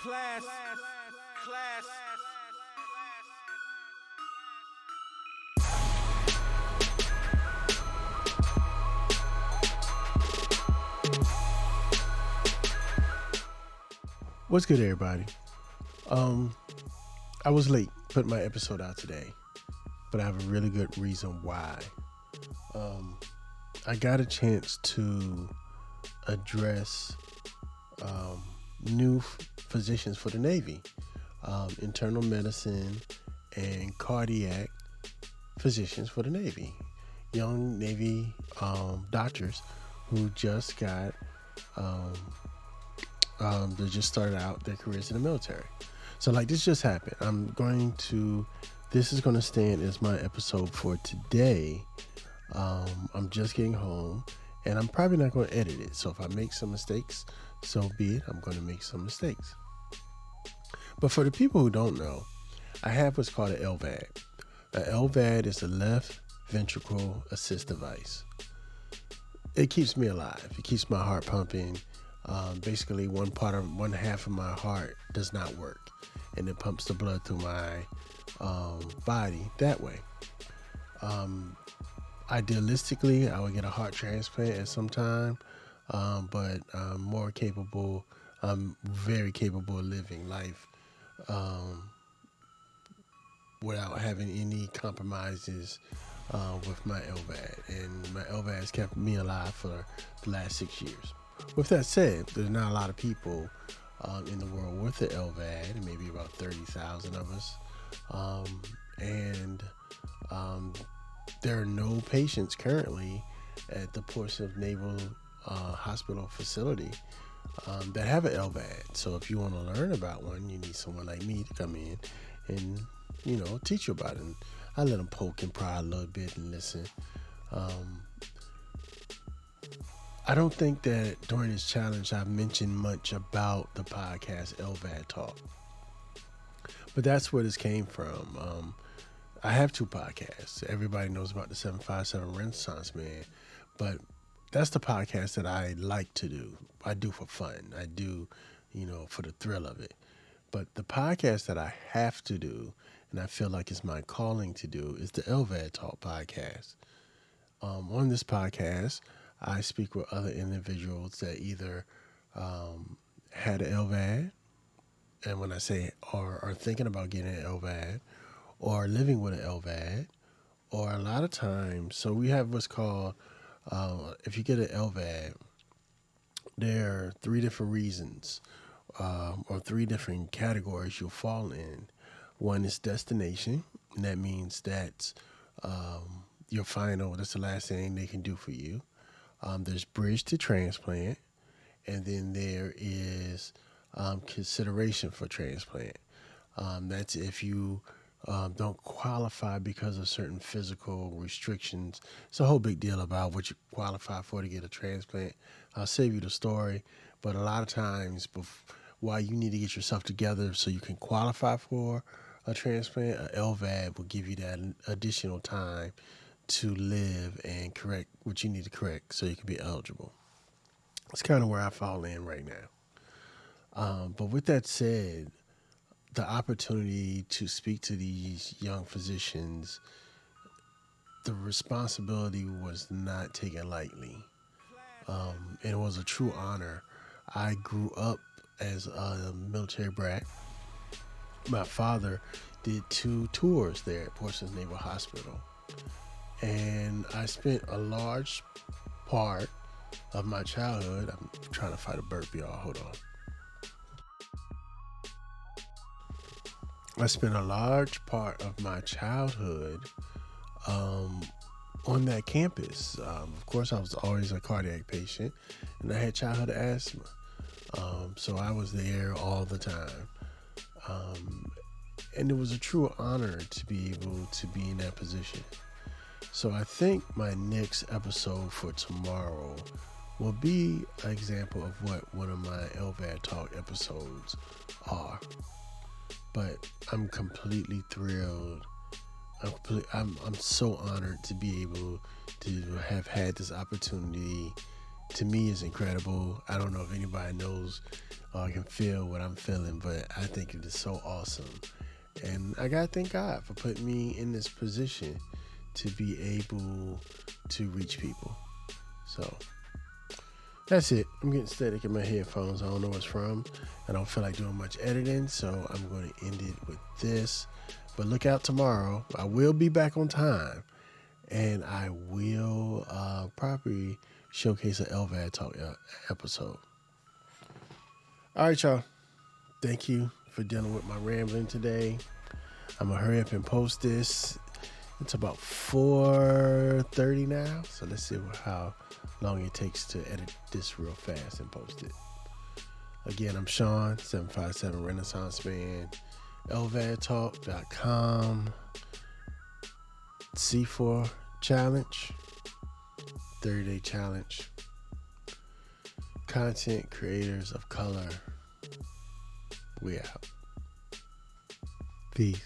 Class. Class. What's good, everybody? I was late putting my episode out today, but I have a really good reason why. I got a chance to address new physicians for the Navy, internal medicine and cardiac physicians for the Navy, young Navy doctors who just got they just started out their careers in the military. So like this just happened. This is going to stand as my episode for today. I'm just getting home and I'm probably not going to edit it. So if I make some mistakes, so be it. I'm going to make some mistakes. But for the people who don't know, I have what's called an LVAD. An LVAD is a left ventricle assist device. It keeps me alive. It keeps my heart pumping. Basically one half of my heart does not work, and it pumps the blood through my body that way. Idealistically, I would get a heart transplant at some time, but I'm very capable of living life without having any compromises with my LVAD, and my LVAD has kept me alive for the last 6 years. With that said, there's not a lot of people in the world with an LVAD, maybe about 30,000 of us. There are no patients currently at the Portsmouth Naval Hospital facility that have an LVAD. So if you want to learn about one, you need someone like me to come in and, teach you about it. And I let them poke and pry a little bit and listen. I don't think that during this challenge I've mentioned much about the podcast LVAD Talk, but that's where this came from. I have two podcasts. Everybody knows about the 757 Renaissance Man, but that's the podcast that I like to do. I do for fun. I do, for the thrill of it. But the podcast that I have to do, and I feel like it's my calling to do, is the LVAD Talk podcast. On this podcast, I speak with other individuals that either had an LVAD, and when I say are thinking about getting an LVAD, or living with an LVAD, or a lot of times, so we have what's called, if you get an LVAD, there are three different reasons, or three different categories you'll fall in. One is destination, and that means that's your final, that's the last thing they can do for you. There's bridge to transplant, and then there is consideration for transplant. That's if you don't qualify because of certain physical restrictions. It's a whole big deal about what you qualify for to get a transplant. I'll save you the story, but a lot of times while you need to get yourself together so you can qualify for a transplant, a LVAD will give you that additional time to live and correct what you need to correct so you can be eligible. It's kind of where I fall in right now. But with that said, the opportunity to speak to these young physicians, the responsibility was not taken lightly. And it was a true honor. I grew up as a military brat. My father did 2 tours there at Portsmouth Naval Hospital. And I spent a large part of my childhood. I'm trying to fight a burp, y'all. Hold on. I spent a large part of my childhood on that campus. Of course, I was always a cardiac patient, and I had childhood asthma. So I was there all the time. And it was a true honor to be able to be in that position. So I think my next episode for tomorrow will be an example of what one of my LVAD Talk episodes are. But I'm completely thrilled. I'm so honored to be able to have had this opportunity to me is incredible. I don't know if anybody knows or can feel what I'm feeling, but I think it is so awesome. And I gotta thank God for putting me in this position to be able to reach people. So that's it. I'm getting static in my headphones. I don't know what's from. I don't feel like doing much editing, so I'm going to end it with this. But look out tomorrow. I will be back on time, and I will probably showcase an LVAD Talk episode. All right, y'all. Thank you for dealing with my rambling today. I'm going to hurry up and post this. It's about 4:30 now, so let's see how long it takes to edit this real fast and post it. Again, I'm Sean, 757 Renaissance Man, LVADtalk.com, C4 Challenge, 30-day challenge, content creators of color. We out. Peace.